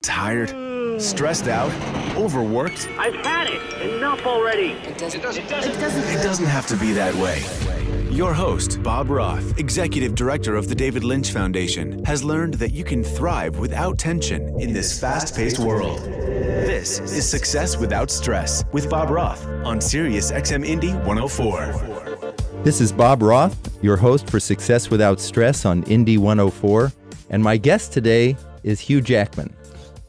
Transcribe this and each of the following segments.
Tired? Stressed out? Overworked? I've had it. Enough already. It doesn't have to be that way. Your host, Bob Roth, Executive Director of the David Lynch Foundation, has learned that you can thrive without tension in this fast-paced world. This is Success Without Stress with Bob Roth on Sirius XM Indy 104. This is Bob Roth, your host for Success Without Stress on Indy 104. And my guest today is Hugh Jackman.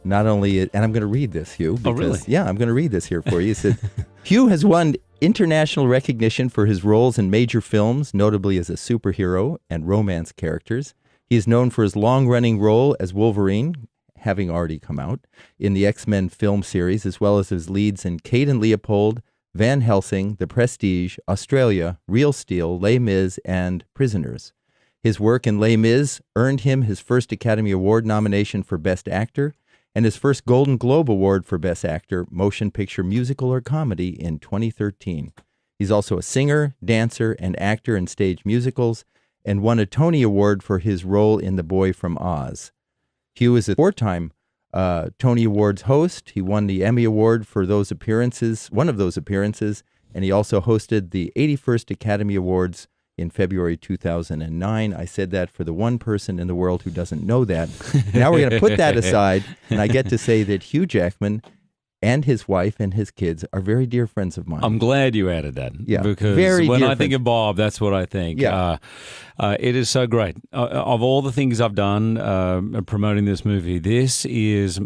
Not only, and I'm going to read this, Hugh. Because, really? Yeah, I'm going to read this here for you. He said, Hugh has won international recognition for his roles in major films, notably as a superhero and romance characters. He is known for his long-running role as Wolverine, having already come out, in the X-Men film series, as well as his leads in Kate and Leopold, Van Helsing, The Prestige, Australia, Real Steel, Les Mis, and Prisoners. His work in Les Mis earned him his first Academy Award nomination for Best Actor and his first Golden Globe Award for Best Actor, Motion Picture, Musical, or Comedy in 2013. He's also a singer, dancer, and actor in stage musicals, and won a Tony Award for his role in The Boy from Oz. Hugh is a four-time Tony Awards host. He won the Emmy Award for those appearances, one of those appearances, and he also hosted the 81st Academy Awards in February 2009. I said that for the one person in the world who doesn't know that. Now we're going to put that aside, and I get to say that Hugh Jackman and his wife and his kids are very dear friends of mine. I'm glad you added that. Yeah, because very when dear I think friends. of Bob, that's what I think. Yeah. It is so great. Of all the things I've done promoting this movie, this is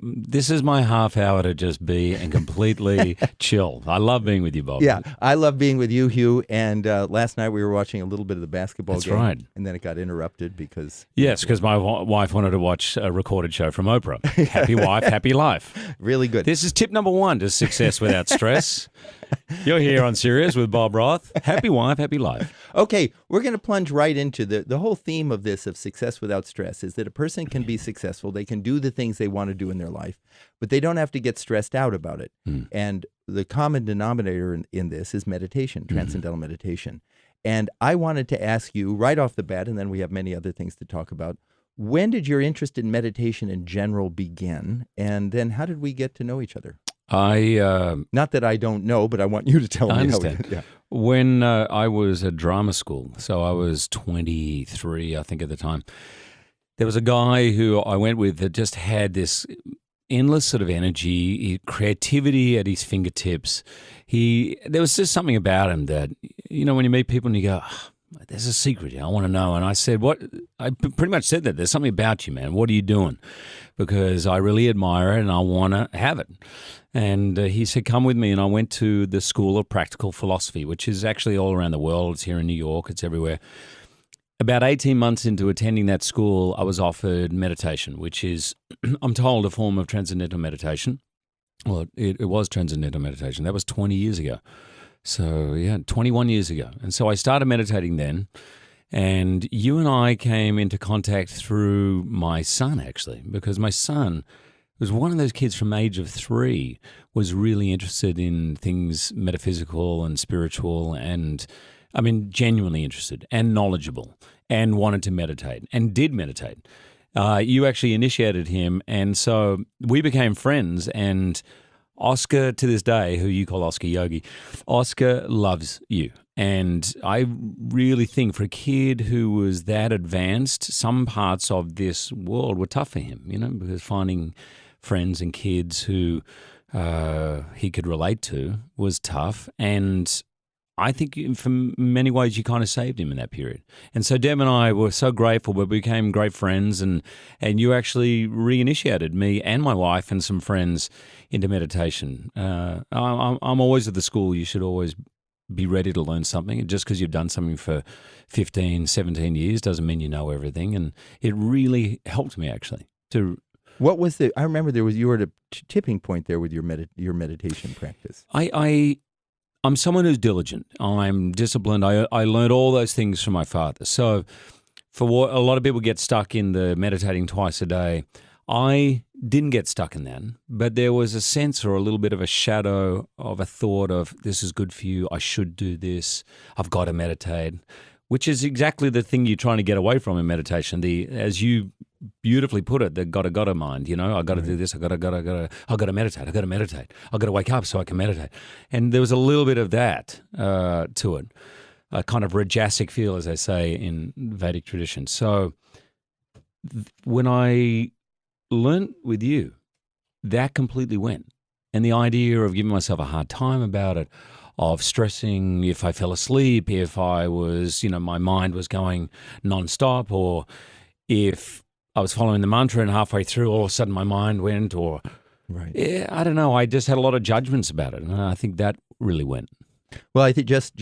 my half hour to just be and completely chill. I love being with you, Bob. Yeah, I love being with you, Hugh. And last night we were watching a little bit of the basketball That's game. right. And then it got interrupted because... Yes, because my wife wanted to watch a recorded show from Oprah. Happy wife, happy life. Really good. This is tip number one to success without stress. You're here on Sirius with Bob Roth. Happy wife, happy life. Okay, we're going to plunge right into the whole theme of this, of success without stress, is that a person can be successful. They can do the things they want to do in their life, but they don't have to get stressed out about it. And the common denominator in this is meditation, transcendental meditation. And I wanted to ask you right off the bat, and then we have many other things to talk about, when did your interest in meditation in general begin? And then how did we get to know each other? Not that I don't know, but I want you to tell me. I understand. Yeah. When I was at drama school, so I was 23, I think, at the time, there was a guy who I went with that just had this endless sort of energy, creativity at his fingertips. There was just something about him that, you know, when you meet people and you go, there's a secret here, I want to know. And I said, I pretty much said that. There's something about you, man. What are you doing? Because I really admire it and I want to have it. And he said, come with me. And I went to the School of Practical Philosophy, which is actually all around the world. It's here in New York. It's everywhere. About 18 months into attending that school, I was offered meditation, which is, I'm told, a form of transcendental meditation. Well, it was transcendental meditation. That was 20 years ago. So, yeah, 21 years ago. And so I started meditating then. And you and I came into contact through my son, actually, because my son was one of those kids from age of 3, was really interested in things metaphysical and spiritual and, I mean, genuinely interested and knowledgeable and wanted to meditate and did meditate. You actually initiated him, and so we became friends. And Oscar, to this day, who you call Oscar Yogi, Oscar loves you. And I really think for a kid who was that advanced, some parts of this world were tough for him, you know, because finding friends and kids who he could relate to was tough. And I think for many ways you kind of saved him in that period. And so Deb and I were so grateful, we became great friends, and you actually reinitiated me and my wife and some friends into meditation. I'm always at the school. You should always be ready to learn something. And just because you've done something for 15, 17 years doesn't mean you know everything. And it really helped me, actually, to... What was I remember you were at a tipping point there with your meditation practice. I'm someone who's diligent. I'm disciplined. I learned all those things from my father. So for what a lot of people get stuck in the meditating twice a day, I didn't get stuck in that. But there was a sense or a little bit of a shadow of a thought of, this is good for you, I should do this, I've got to meditate, which is exactly the thing you're trying to get away from in meditation. As you beautifully put it, the gotta mind, I got to do this, I got to meditate, I got to meditate, I got to wake up so I can meditate. And there was a little bit of that to it, a kind of rajasic feel, as they say in Vedic tradition. So when I learnt with you, that completely went. And the idea of giving myself a hard time about it, of stressing if I fell asleep, if I was, my mind was going nonstop, or if I was following the mantra and halfway through, all of a sudden my mind went, or I don't know. I just had a lot of judgments about it, and I think that really went. Well, I think just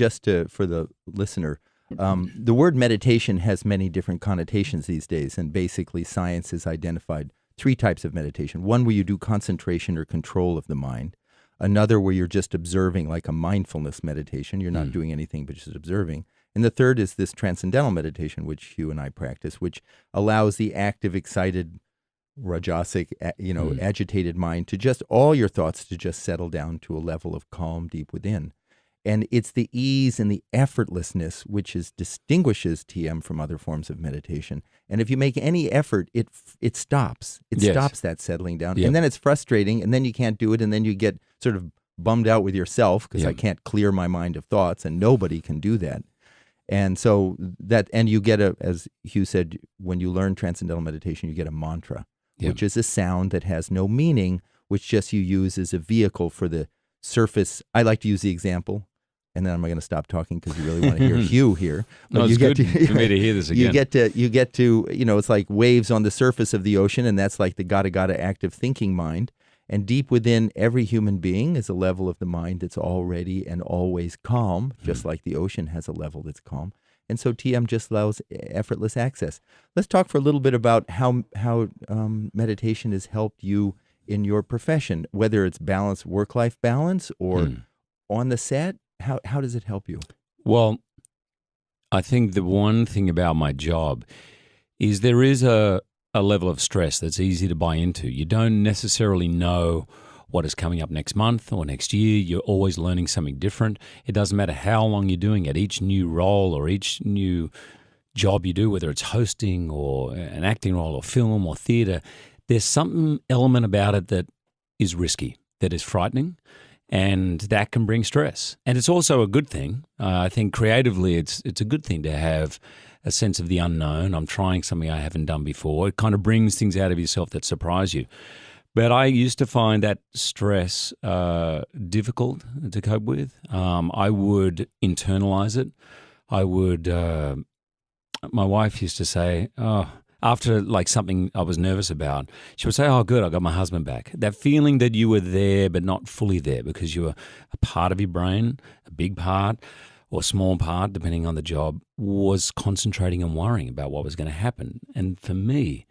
for the listener, the word meditation has many different connotations these days, and basically science has identified 3 types of meditation. One where you do concentration or control of the mind. Another where you're just observing, like a mindfulness meditation. You're not doing anything but just observing. And the third is this transcendental meditation, which Hugh and I practice, which allows the active, excited, rajasic, agitated mind to just, all your thoughts to just settle down to a level of calm deep within. And it's the ease and the effortlessness which distinguishes TM from other forms of meditation. And if you make any effort, it stops. It stops that settling down. Yep. And then it's frustrating, and then you can't do it, and then you get sort of bummed out with yourself because I can't clear my mind of thoughts, and nobody can do that. And so and you get as Hugh said, when you learn transcendental meditation, you get a mantra, which is a sound that has no meaning, which just you use as a vehicle for the surface. I like to use the example, and then I'm going to stop talking because you really want to hear Hugh here. But it's good for me to hear this again. You get to, it's like waves on the surface of the ocean, and that's like the gotta active thinking mind. And deep within every human being is a level of the mind that's already and always calm, just like the ocean has a level that's calm. And so TM just allows effortless access. Let's talk for a little bit about how meditation has helped you in your profession, whether it's balance, work-life balance, or on the set. How does it help you? Well, I think the one thing about my job is there is a level of stress that's easy to buy into. You don't necessarily know what is coming up next month or next year. You're always learning something different. It doesn't matter how long you're doing it. Each new role or each new job you do, whether it's hosting or an acting role or film or theater, there's some element about it that is risky, that is frightening, and that can bring stress. And it's also a good thing. I think creatively it's a good thing to have a sense of the unknown. I'm trying something I haven't done before. It kind of brings things out of yourself that surprise you. But I used to find that stress difficult to cope with. I would internalize it. My wife used to say, after like something I was nervous about, she would say, "Oh, good, I got my husband back." That feeling that you were there but not fully there because you were a part of your brain, a big part or small part, depending on the job, was concentrating and worrying about what was going to happen. And for me,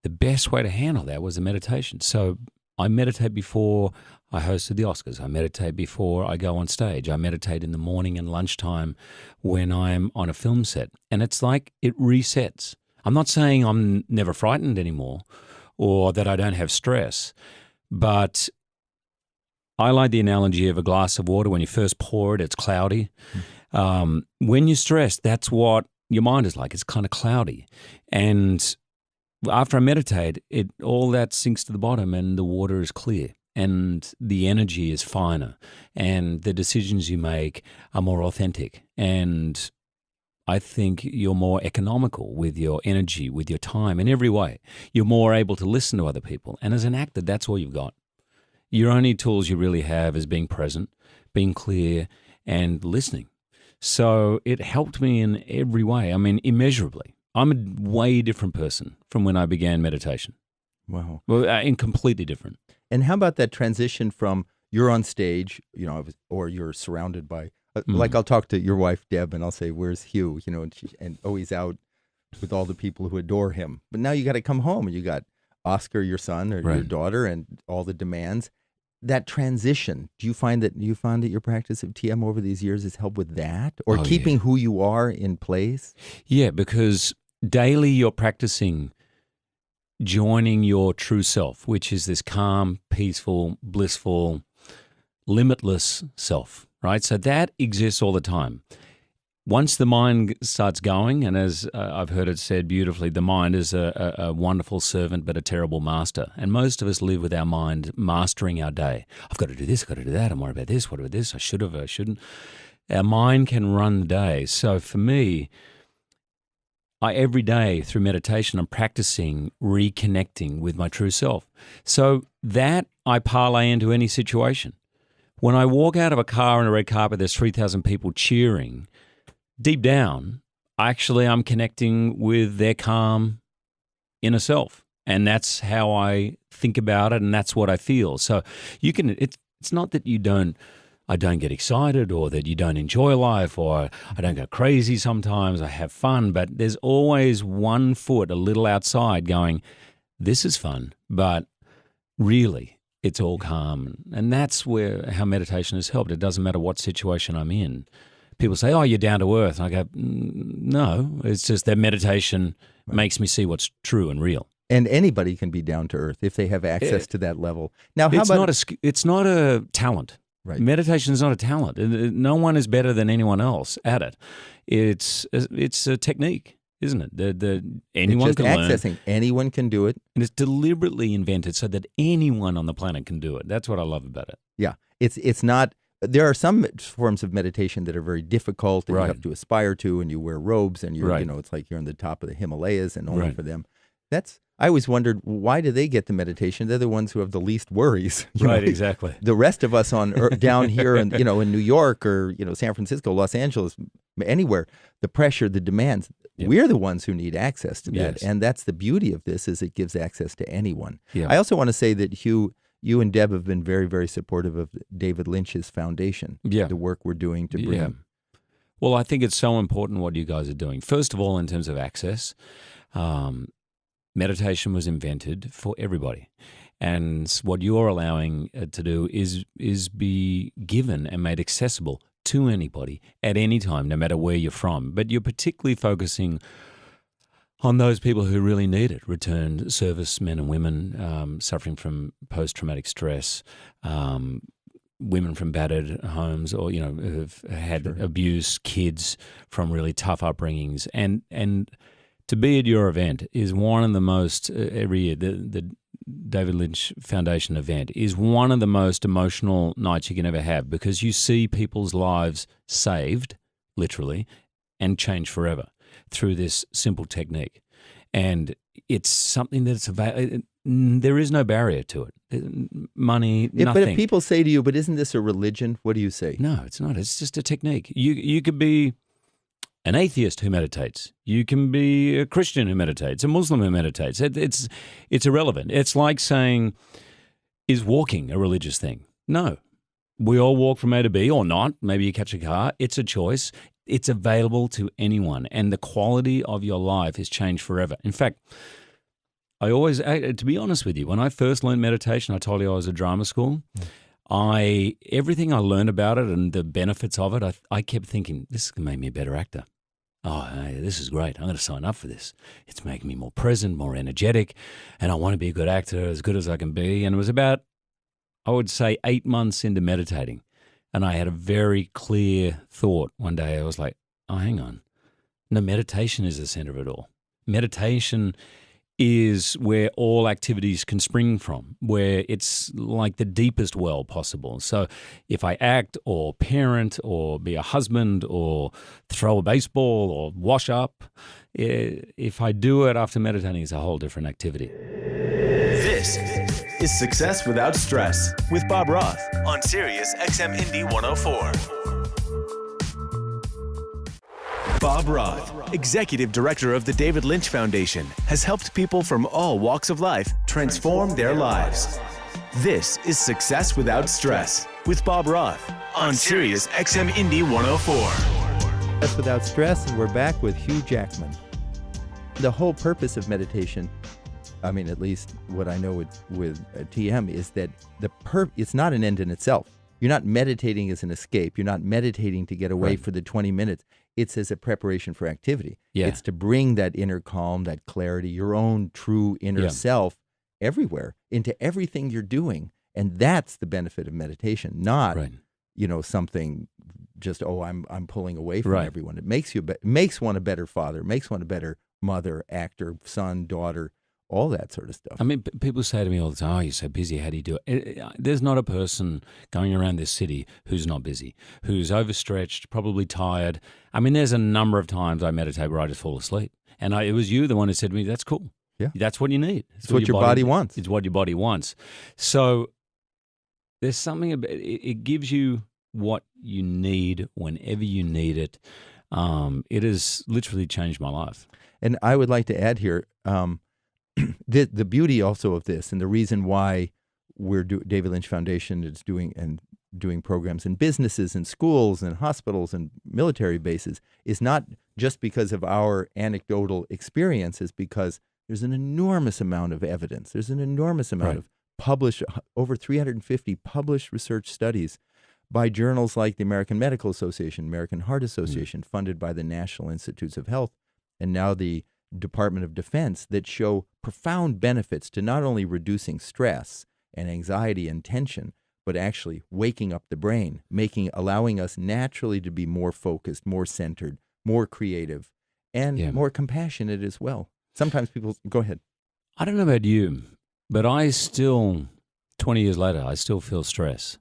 the best way to handle that was a meditation. So I meditate before I hosted the Oscars. I meditate before I go on stage. I meditate in the morning and lunchtime when I'm on a film set. And it's like it resets. I'm not saying I'm never frightened anymore or that I don't have stress, but I like the analogy of a glass of water. When you first pour it, it's cloudy. When you're stressed, that's what your mind is like. It's kind of cloudy. And after I meditate, all that sinks to the bottom and the water is clear and the energy is finer and the decisions you make are more authentic. And I think you're more economical with your energy, with your time in every way. You're more able to listen to other people. And as an actor, that's all you've got. Your only tools you really have is being present, being clear, and listening. So it helped me in every way. I mean, immeasurably. I'm a way different person from when I began meditation. Wow. Well, and completely different. And how about that transition from you're on stage, or you're surrounded by, like I'll talk to your wife, Deb, and I'll say, "Where's Hugh?" And he's out with all the people who adore him. But now you got to come home and you got Oscar, your son, or your daughter, and all the demands. That transition, do you find that your practice of TM over these years has helped with that, or keeping who you are in place? Yeah, because daily you're practicing joining your true self, which is this calm, peaceful, blissful, limitless self, right? So that exists all the time. once the mind starts going, and as I've heard it said beautifully, the mind is a wonderful servant but a terrible master. And most of us live with our mind mastering our day. I've got to do this, I've got to do that, I'm worried about this, what about this, I should have, I shouldn't. Our mind can run the day. So for me, every day through meditation, I'm practicing reconnecting with my true self. So that I parlay into any situation. When I walk out of a car on a red carpet, there's 3,000 people cheering. Deep down, I'm connecting with their calm inner self. And that's how I think about it, and that's what I feel. So it's not that I don't get excited or that you don't enjoy life or I don't go crazy sometimes, I have fun, but there's always one foot a little outside going, this is fun, but really it's all calm. And that's how meditation has helped. It doesn't matter what situation I'm in. People say, oh, you're down to earth. And I go, no, it's just that meditation makes me see what's true and real. And anybody can be down to earth if they have access to that level. Now, it's not a talent. Right. Meditation is not a talent. No one is better than anyone else at it. It's a technique, isn't it? Anyone it's just can accessing. learn. Anyone can do it. And it's deliberately invented so that anyone on the planet can do it. That's what I love about it. Yeah. It's not. There are some forms of meditation that are very difficult and you have to aspire to, and you wear robes and you're, it's like you're on the top of the Himalayas and only for them. I always wondered, why do they get the meditation? They're the ones who have the least worries. Exactly. The rest of us down here and, in New York or, San Francisco, Los Angeles, anywhere, the pressure, the demands, we're the ones who need access to that. Yes. And that's the beauty of this, is it gives access to anyone. Yeah. I also want to say that Hugh, you and Deb have been very, very supportive of David Lynch's foundation, the work we're doing to bring him. Well, I think it's so important what you guys are doing. First of all, in terms of access, meditation was invented for everybody. And what you're allowing to do is be given and made accessible to anybody at any time, no matter where you're from. But you're particularly focusing on those people who really need it, returned servicemen and women suffering from post-traumatic stress, women from battered homes or, who've had abuse, kids from really tough upbringings. And to be at your event is one of the most, every year, the David Lynch Foundation event is one of the most emotional nights you can ever have, because you see people's lives saved, literally, and changed forever through this simple technique. And it's something that's available. There is no barrier to it. Money, nothing. But if people say to you, but isn't this a religion? What do you say? No, it's not. It's just a technique. You could be an atheist who meditates. You can be a Christian who meditates, a Muslim who meditates. It's irrelevant. It's like saying, is walking a religious thing? No. We all walk from A to B or not. Maybe you catch a car. It's a choice. It's available to anyone. And the quality of your life has changed forever. In fact, to be honest with you, when I first learned meditation, I told you I was at drama school. Everything I learned about it and the benefits of it, I kept thinking, this is going to make me a better actor. Oh, hey, this is great. I'm going to sign up for this. It's making me more present, more energetic, and I want to be a good actor, as good as I can be. And it was about, I would say, 8 months into meditating. And I had a very clear thought one day. I was like, oh, hang on. No, meditation is the center of it all. Meditation is where all activities can spring from, where it's like the deepest well possible. So if I act or parent or be a husband or throw a baseball or wash up, if I do it after meditating, it's a whole different activity. This is Success Without Stress with Bob Roth on Sirius XM Indy 104. Bob Roth, Executive Director of the David Lynch Foundation, has helped people from all walks of life transform their lives. This is Success Without Stress with Bob Roth on Sirius XM Indy 104. Success Without Stress, and we're back with Hugh Jackman. The whole purpose of meditation, I mean, at least what I know with TM, is that it's not an end in itself. You're not meditating as an escape. You're not meditating to get away for the 20 minutes. It's as a preparation for activity. Yeah. It's to bring that inner calm, that clarity, your own true inner self everywhere, into everything you're doing. And that's the benefit of meditation, not, something just, I'm pulling away from everyone. It makes makes one a better father, makes one a better mother, actor, son, daughter, all that sort of stuff. I mean, people say to me all the time, "Oh, you're so busy. How do you do it?" There's not a person going around this city who's not busy, who's overstretched, probably tired. I mean, there's a number of times I meditate where I just fall asleep, and it was you, the one who said to me, "That's cool. Yeah, that's what you need. It's what your body wants. It's what your body wants." So there's something about it. It gives you what you need whenever you need it. It has literally changed my life. And I would like to add here. The beauty also of this, and the reason why David Lynch Foundation is doing programs in businesses and schools and hospitals and military bases, is not just because of our anecdotal experiences, because there's an enormous amount of evidence. There's an enormous amount of published, over 350 published research studies by journals like the American Medical Association, American Heart Association, funded by the National Institutes of Health, and now the Department of Defense, that show profound benefits to not only reducing stress and anxiety and tension, but actually waking up the brain, allowing us naturally to be more focused, more centered, more creative, and more compassionate as well. Sometimes people, go ahead. I don't know about you, but I still, 20 years later, I still feel stress.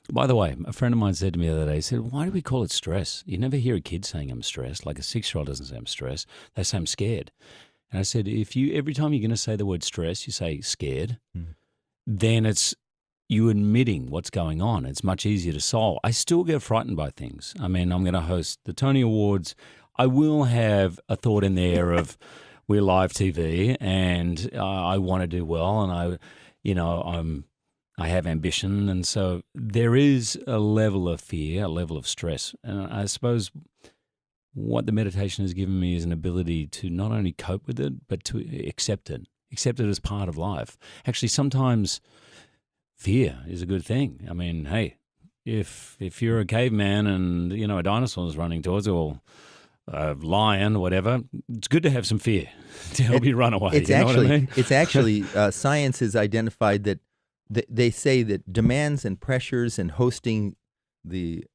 By the way, a friend of mine said to me the other day, he said, "Why do we call it stress? You never hear a kid saying I'm stressed. Like a 6-year-old doesn't say I'm stressed. They say I'm scared." And I said, every time you're going to say the word stress, you say scared, then it's you admitting what's going on. It's much easier to solve. I still get frightened by things. I mean, I'm going to host the Tony Awards. I will have a thought in there of we're live TV and I want to do well, and I have ambition, and so there is a level of fear, a level of stress. And I suppose what the meditation has given me is an ability to not only cope with it, but to accept it as part of life. Actually, sometimes fear is a good thing. I mean, hey, if you're a caveman and, a dinosaur is running towards you, or a lion, whatever, it's good to have some fear to help you run away. It's actually science has identified that they say that demands and pressures and hosting the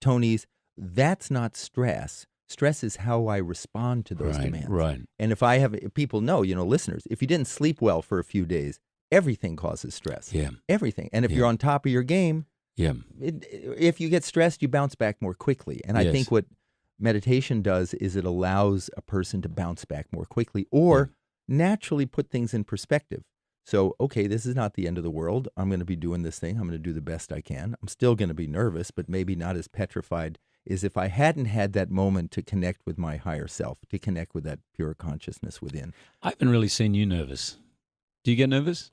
Tonys, that's not stress. Stress is how I respond to those demands. Right. And if people know, listeners, if you didn't sleep well for a few days, everything causes stress. Yeah. Everything. And if you're on top of your game, if you get stressed, you bounce back more quickly. And I think what meditation does is it allows a person to bounce back more quickly or naturally put things in perspective. So, okay, this is not the end of the world. I'm going to be doing this thing. I'm going to do the best I can. I'm still going to be nervous, but maybe not as petrified as if I hadn't had that moment to connect with my higher self, to connect with that pure consciousness within. I haven't really seen you nervous. Do you get nervous?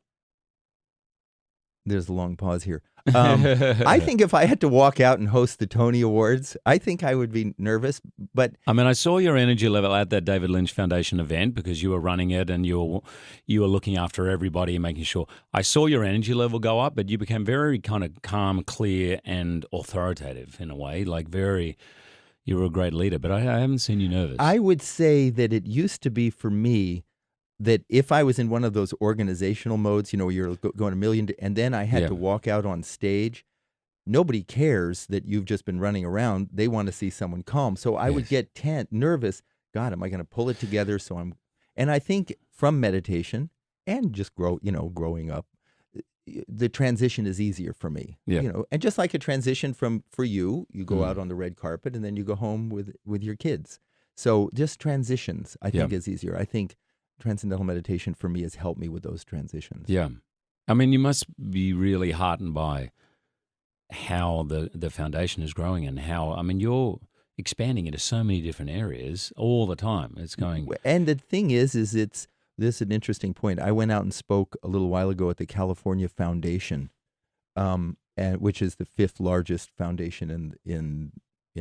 There's a long pause here. I think if I had to walk out and host the Tony Awards, I think I would be nervous. But I mean, I saw your energy level at that David Lynch Foundation event because you were running it and you were looking after everybody and making sure. I saw your energy level go up, but you became very kind of calm, clear, and authoritative in a way. You were a great leader, but I haven't seen you nervous. I would say that it used to be for me that if I was in one of those organizational modes, where you're going a million, and then I had to walk out on stage, nobody cares that you've just been running around. They want to see someone calm. So I would get nervous. God, am I going to pull it together? And I think from meditation and just growing up, the transition is easier for me. And just like a transition for you go out on the red carpet and then you go home with your kids. So just transitions, I think, is easier. I think Transcendental meditation for me has helped me with those transitions. Yeah. I mean, you must be really heartened by how the foundation is growing and how, you're expanding into so many different areas all the time. It's going. And the thing is this is an interesting point. I went out and spoke a little while ago at the California Foundation, which is the 5th largest foundation in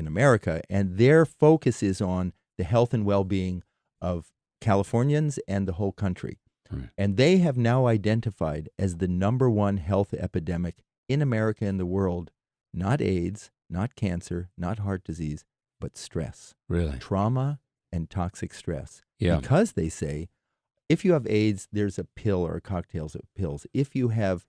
America. And their focus is on the health and well-being of Californians and the whole country. Right. And they have now identified as the #1 health epidemic in America and the world, not AIDS, not cancer, not heart disease, but stress. Really? Trauma and toxic stress. Yeah. Because they say, if you have AIDS, there's a pill or a cocktail of pills. If you have,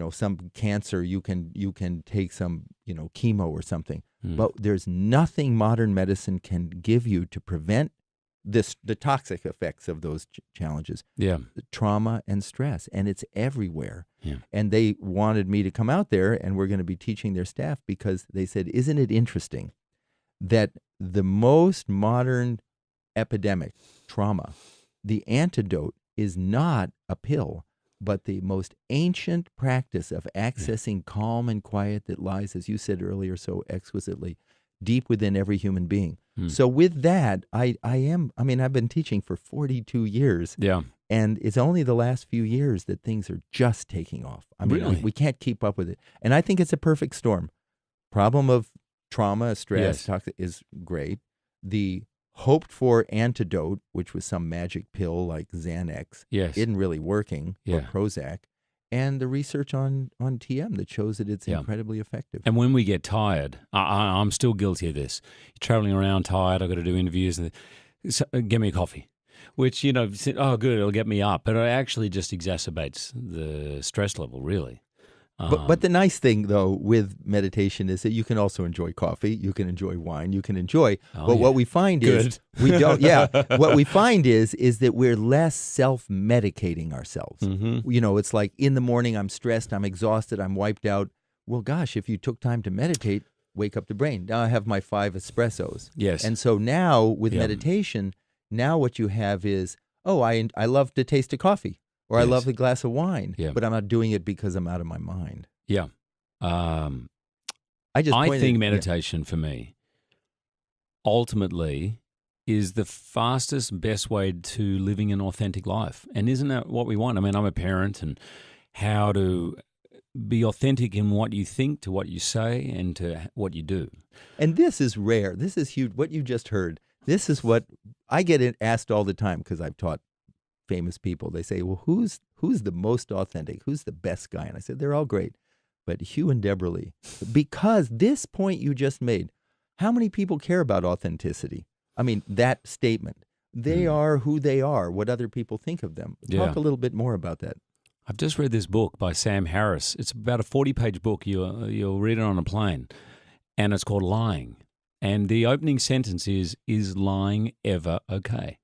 some cancer, you can take some, chemo or something. But there's nothing modern medicine can give you to prevent the toxic effects of those challenges. Yeah. Trauma and stress, and it's everywhere. Yeah. And they wanted me to come out there, and we're going to be teaching their staff because they said, isn't it interesting that the most modern epidemic, trauma, the antidote is not a pill, but the most ancient practice of accessing calm and quiet that lies, as you said earlier so exquisitely, deep within every human being. So with that, I've been teaching for 42 years. Yeah. And it's only the last few years that things are just taking off. I mean, Really? we can't keep up with it. And I think it's a perfect storm. Problem of trauma, stress, toxic is great. The hoped for antidote, which was some magic pill like Xanax, isn't really working, or Prozac. And the research on TM that shows that it's incredibly effective. And when we get tired, I'm still guilty of this. You're traveling around tired, I've got to do interviews, and get me a coffee, which, oh, good, it'll get me up. But it actually just exacerbates the stress level, really. But the nice thing, though, with meditation is that you can also enjoy coffee, you can enjoy wine, you can enjoy. But what we find is we don't. Yeah, what we find is that we're less self-medicating ourselves. It's like in the morning I'm stressed, I'm exhausted, I'm wiped out. Well, gosh, if you took time to meditate, wake up the brain. Now I have my 5 espressos. Yes. And so now with meditation, now what you have is, I love to taste a coffee. Or I love a glass of wine, but I'm not doing it because I'm out of my mind. Yeah. I think meditation for me ultimately is the fastest, best way to living an authentic life. And isn't that what we want? I mean, I'm a parent, and how to be authentic in what you think, to what you say, and to what you do. And this is rare. This is huge. What you just heard, this is what I get asked all the time because I've taught famous people. They say, well, who's the most authentic? Who's the best guy? And I said, they're all great. But Hugh and Deborah Lee, because this point you just made, how many people care about authenticity? I mean, that statement. They are who they are, what other people think of them. Talk a little bit more about that. I've just read this book by Sam Harris. It's about a 40-page book. You'll read it on a plane. And it's called Lying. And the opening sentence is lying ever okay?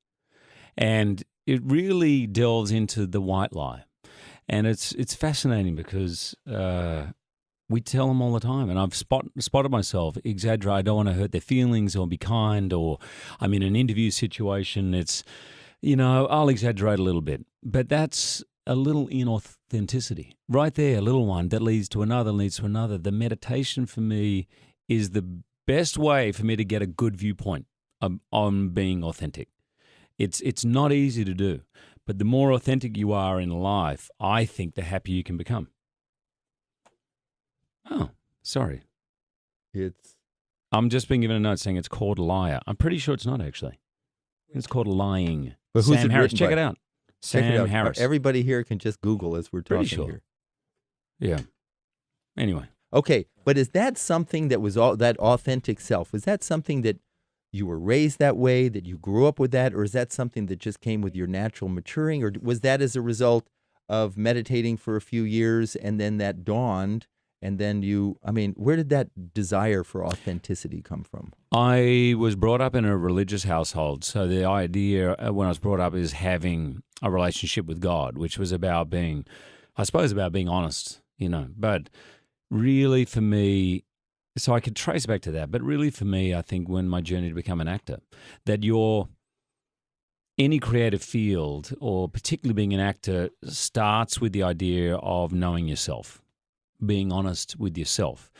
And it really delves into the white lie. And it's fascinating because we tell them all the time. And I've spotted myself exaggerate. I don't want to hurt their feelings or be kind, or I'm in an interview situation. It's, I'll exaggerate a little bit. But that's a little inauthenticity. Right there, a little one that leads to another, leads to another. The meditation for me is the best way for me to get a good viewpoint on being authentic. It's not easy to do, but the more authentic you are in life, I think the happier you can become. Oh, sorry. I'm just being given a note saying it's called Liar. I'm pretty sure it's not, actually. It's called Lying. But who's Sam it Harris. written Check by? it out. Check it Sam out. Harris. Everybody here can just Google as we're talking Pretty sure. here. Yeah. Anyway. Okay, but is that something that was that authentic self? Was that something that you were raised that way, that you grew up with that, or is that something that just came with your natural maturing, or was that as a result of meditating for a few years and then that dawned, and then where did that desire for authenticity come from? I was brought up in a religious household, so the idea when I was brought up is having a relationship with God, which was about being honest, but really for me, so I could trace back to that, but really for me, I think when my journey to become an actor, that any creative field, or particularly being an actor, starts with the idea of knowing yourself, being honest with yourself,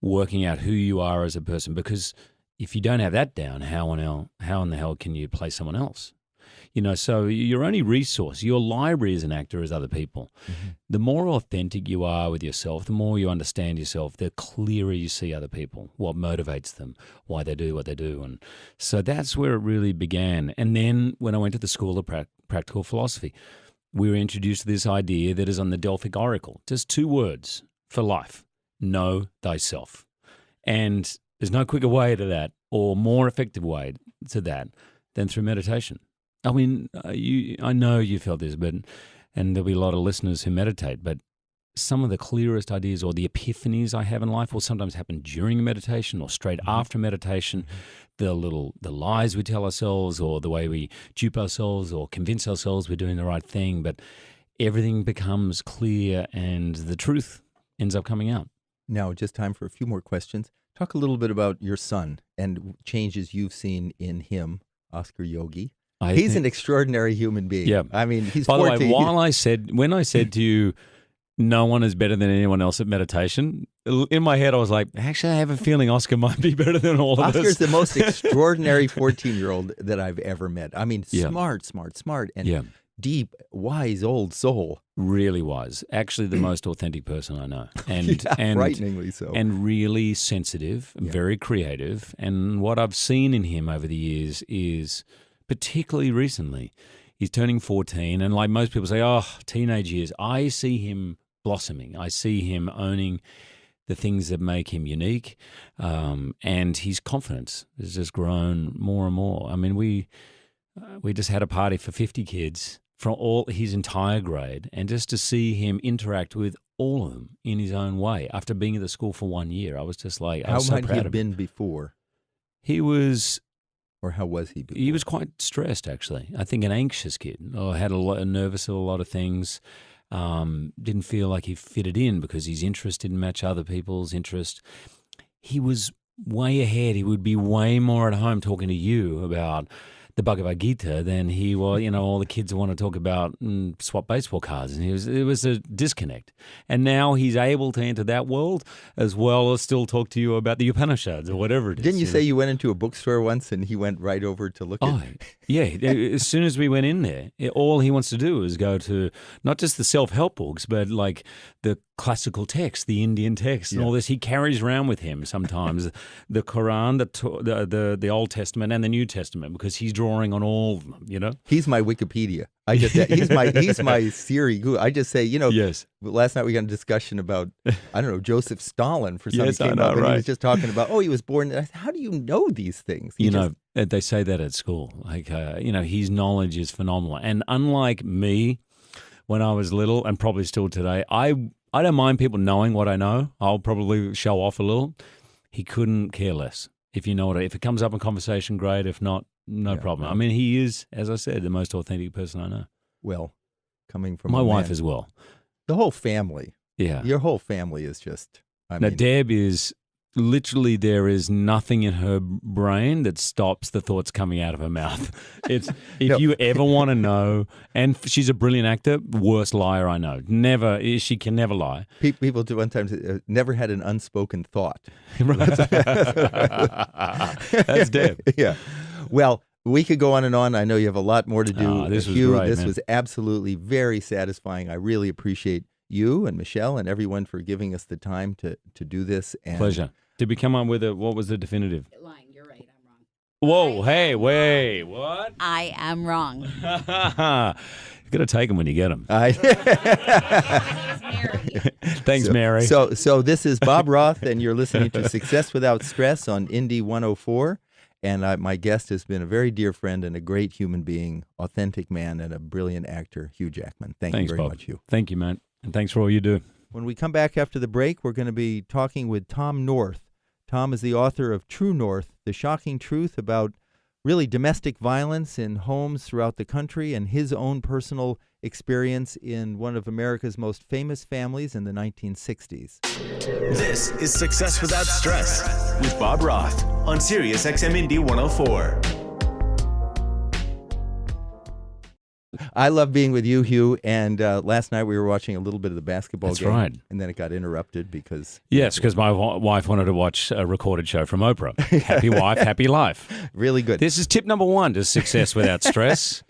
working out who you are as a person, because if you don't have that down, how in the hell can you play someone else? So your only resource, your library as an actor, is other people. Mm-hmm. The more authentic you are with yourself, the more you understand yourself, the clearer you see other people, what motivates them, why they do what they do. And so that's where it really began. And then when I went to the School of Practical Philosophy, we were introduced to this idea that is on the Delphic Oracle, just 2 words for life: know thyself. And there's no quicker way to that, or more effective way to that, than through meditation. I mean, I know you felt this, and there'll be a lot of listeners who meditate, but some of the clearest ideas or the epiphanies I have in life will sometimes happen during meditation or straight after meditation. The lies we tell ourselves, or the way we dupe ourselves or convince ourselves we're doing the right thing, but everything becomes clear and the truth ends up coming out. Now, just time for a few more questions. Talk a little bit about your son and changes you've seen in him, Oscar Yogi. He's an extraordinary human being. Yeah. I mean, he's By 14. the way, when I said to you, no one is better than anyone else at meditation, in my head I was like, actually, I have a feeling Oscar might be better than all of us. Oscar's the most extraordinary 14-year-old that I've ever met. I mean, Yeah. smart, and deep, wise old soul. Really was. Actually the most authentic person I know. And frighteningly so. And really sensitive, very creative. And what I've seen in him over the years is, particularly recently, he's turning 14, and like most people say, oh, teenage years, I see him blossoming. I see him owning the things that make him unique, and his confidence has just grown more and more. I mean, we just had a party for 50 kids from all his entire grade, and just to see him interact with all of them in his own way after being at the school for 1 year, I was just like, I was so How might proud he have of him. been before? He was... Or how was he before? He was quite stressed, actually. I think an anxious kid. Had nervous at a lot of things. Didn't feel like he fitted in because his interest didn't match other people's interest. He was way ahead. He would be way more at home talking to you about the Bhagavad Gita than he was, all the kids want to talk about swap baseball cards. And it was a disconnect. And now he's able to enter that world as well as still talk to you about the Upanishads or whatever it is. Didn't you say you went into a bookstore once and he went right over to look at it? Yeah. As soon as we went in there, all he wants to do is go to not just the self-help books, but like the classical text, the Indian text, and all this. He carries around with him sometimes the Quran, the Old Testament, and the New Testament, because he's drawing on all of them. He's my Wikipedia. He's my Siri guru. I just say, Yes. Last night we got a discussion about, I don't know, Joseph Stalin for something. Yes, I came know, up, and right. he was just talking about, he was born. I said, how do you know these things? They say that at school. Like, his knowledge is phenomenal. And unlike me, when I was little, and probably still today, I don't mind people knowing what I know. I'll probably show off a little. He couldn't care less. If it comes up in conversation, great. If not, no problem. I mean, he is, as I said, the most authentic person I know. Well, coming from my a wife man, as well. The whole family. Yeah. Your whole family is just, Now, Deb is literally, there is nothing in her brain that stops the thoughts coming out of her mouth. If you ever want to know, and she's a brilliant actor, worst liar I know. She can never lie. People do one time never had an unspoken thought. That's Deb. Yeah. Well, we could go on and on. I know you have a lot more to do. This was Hugh, great, this man. was absolutely very satisfying. I really appreciate you and Michelle and everyone for giving us the time to do this. And Pleasure. Did we come up with what was the definitive? Lying, you're right, I'm wrong. Whoa, hey, wait, what? I am wrong. You got to take them when you get them. Thanks, Mary. So this is Bob Roth, and you're listening to Success Without Stress on Indy 104. And my guest has been a very dear friend and a great human being, authentic man, and a brilliant actor, Hugh Jackman. Thanks you very Bob. much, Hugh. Thank you, man. And thanks for all you do. When we come back after the break, we're going to be talking with Tom North. Tom is the author of True North, the shocking truth about really domestic violence in homes throughout the country and his own personal experience in one of America's most famous families in the 1960s. This is Success Without Stress with Bob Roth on Sirius XM Indy 104. I love being with you, Hugh, and last night we were watching a little bit of the basketball That's game. right. And then it got interrupted because... Yes, because my wife wanted to watch a recorded show from Oprah. Happy wife, happy life. Really good. This is tip number 1 to success without stress.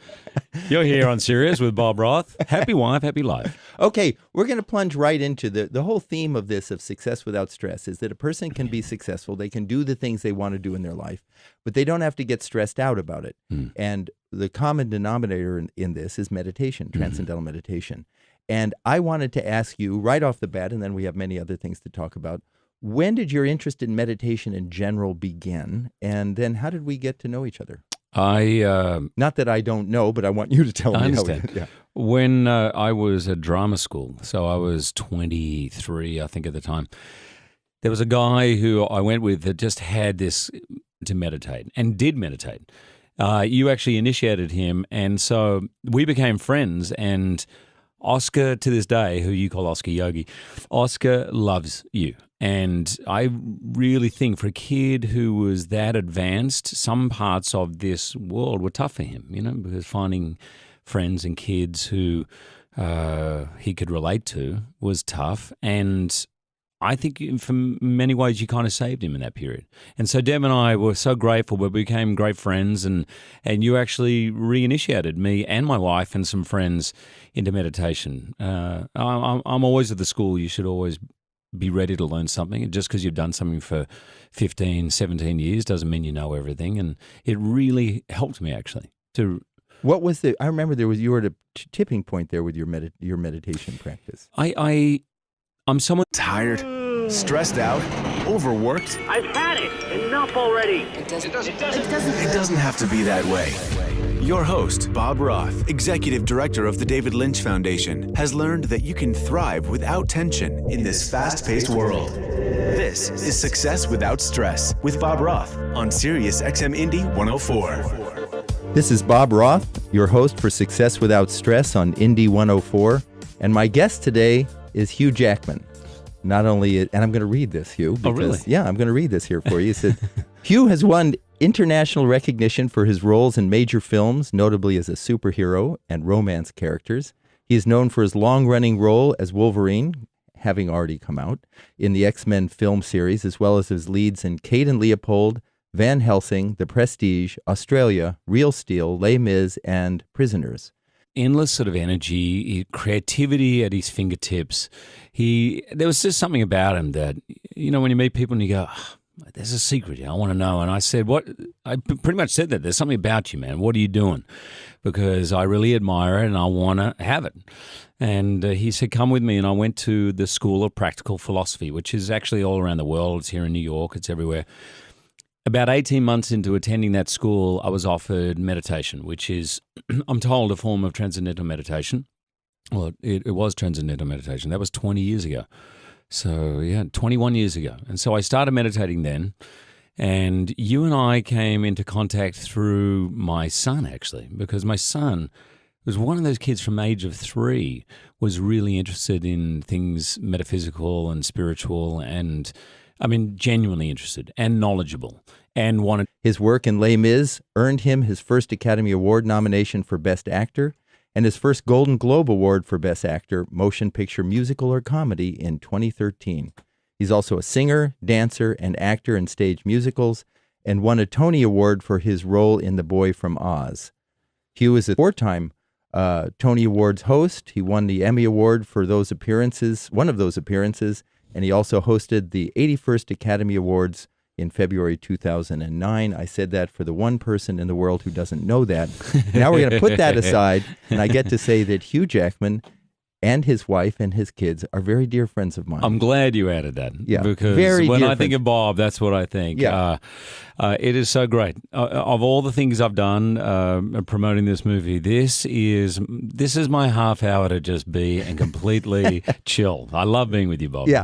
You're here on Sirius with Bob Roth. Happy wife, happy life. Okay, we're going to plunge right into the whole theme of this, of success without stress, is that a person can be successful. They can do the things they want to do in their life, but they don't have to get stressed out about it. And the common denominator in this is meditation, transcendental meditation. And I wanted to ask you right off the bat, and then we have many other things to talk about, when did your interest in meditation in general begin? And then how did we get to know each other? Not that I don't know, but I want you to tell me. I understand. Yeah. When I was at drama school, so I was 23, I think at the time, there was a guy who I went with that just had this to meditate and did meditate. You actually initiated him, and so we became friends. And Oscar, to this day, who you call Oscar Yogi, Oscar loves you. And I really think for a kid who was that advanced, some parts of this world were tough for him, because finding friends and kids who he could relate to was tough. And I think in many ways you kind of saved him in that period. And so Deb and I were so grateful. We became great friends, and you actually reinitiated me and my wife and some friends into meditation. I'm always at the school. You should always be ready to learn something. And just because you've done something for 15, 17 years doesn't mean you know everything. And it really helped me actually to. What was I remember you were at a tipping point there with your meditation practice. I'm someone Tired? Stressed out? Overworked? I've had it. Enough already. It doesn't have to be that way. Your host, Bob Roth, Executive Director of the David Lynch Foundation, has learned that you can thrive without tension in this fast-paced world. This is Success Without Stress with Bob Roth on Sirius XM Indy 104. This is Bob Roth, your host for Success Without Stress on Indy 104. And my guest today is Hugh Jackman. Not only, and I'm going to read this, Hugh. Because, really? Yeah, I'm going to read this here for you. It said, Hugh has won international recognition for his roles in major films, notably as a superhero and romance characters. He is known for his long-running role as Wolverine, having already come out, in the X-Men film series, as well as his leads in Kate and Leopold, Van Helsing, The Prestige, Australia, Real Steel, Les Mis, and Prisoners. Endless sort of energy, creativity at his fingertips. There was just something about him that, when you meet people and you go, there's a secret here, I want to know. And I said, I pretty much said that. There's something about you, man. What are you doing? Because I really admire it and I want to have it. And he said, come with me. And I went to the School of Practical Philosophy, which is actually all around the world. It's here in New York. It's everywhere. About 18 months into attending that school, I was offered meditation, which is, I'm told, a form of transcendental meditation. Well, it was transcendental meditation. That was 20 years ago. So, 21 years ago. And so I started meditating then. And you and I came into contact through my son, actually, because my son was one of those kids from age of 3, was really interested in things metaphysical and spiritual and genuinely interested and knowledgeable and wanted. His work in Les Mis earned him his first Academy Award nomination for Best Actor and his first Golden Globe Award for Best Actor, Motion Picture, Musical, or Comedy in 2013. He's also a singer, dancer, and actor in stage musicals and won a Tony Award for his role in The Boy from Oz. Hugh is a 4-time Tony Awards host. He won the Emmy Award for one of those appearances, and he also hosted the 81st Academy Awards in February 2009. I said that for the one person in the world who doesn't know that. Now we're going to put that aside, and I get to say that Hugh Jackman and his wife and his kids are very dear friends of mine. I'm glad you added that. Yeah, because very when dear I think friends. of Bob, that's what I think. Yeah. It is so great. Of all the things I've done promoting this movie, this is my half hour to just be and completely chill. I love being with you, Bob. Yeah.